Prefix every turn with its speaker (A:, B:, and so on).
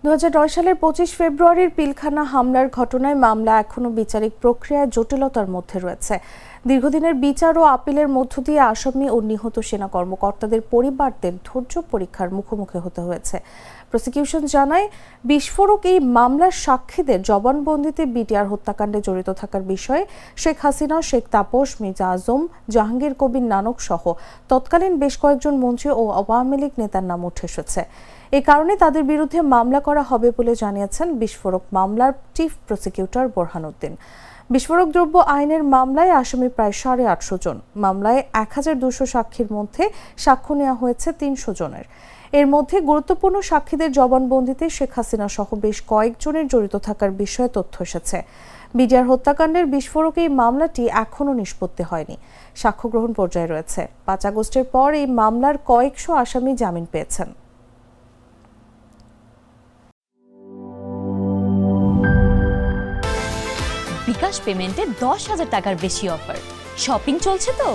A: ২০০৯ সালের ২৫ ফেব্রুয়ারির পিলখানা হামলার ঘটনায় মামলা এখনো বিচারিক প্রক্রিয়ায় জটিলতার মধ্যে রয়েছে। দীর্ঘদিনের বিচার ও আপিলের মধ্য দিয়ে আসামি ও নিহত সেনা কর্মকর্তাদের পরিবারদের ধৈর্য পরীক্ষার মুখোমুখি হতে হয়েছে। প্রসিকিউশন জানায়, বিস্ফোরক এই মামলার সাক্ষীদের জবানবন্দিতে বিটিআর হত্যাকাণ্ডে জড়িত থাকার বিষয়ে শেখ হাসিনা, শেখ তাপস, মির্জা আজম, জাহাঙ্গীর কবির নানক সহ তৎকালীন বেশ কয়েকজন মন্ত্রী ও আওয়ামী লীগ নেতার নাম উঠে এসেছে। এ কারণে তাদের বিরুদ্ধে মামলা করা হবে বলে জানিয়েছেন বিস্ফোরক মামলার চিফ প্রসিকিউটর বোরহান উদ্দিন। বিস্ফোরক দ্রব্য আইনের মামলায় আসামি প্রায় 850 জন। মামলায় 1200 সাক্ষীর মধ্যে সাক্ষ্য নেওয়া হয়েছে 300 জনের। এর মধ্যে গুরুত্বপূর্ণ সাক্ষীদের জবানবন্দিতে শেখ হাসিনা সহ বেশ কয়েকজনের জড়িত থাকার বিষয়ে তথ্য এসেছে। বিটিআর হত্যাকাণ্ডের বিস্ফোরক এই মামলাটি এখনও নিষ্পত্তি হয়নি, সাক্ষ্য গ্রহণ পর্যায়ে রয়েছে। 5 আগস্টের পর এই মামলার কয়েকশো আসামি জামিন পেয়েছেন।
B: বিকাশ পেমেন্টে 10,000 টাকার বেশি অফার। শপিং চলছে তো।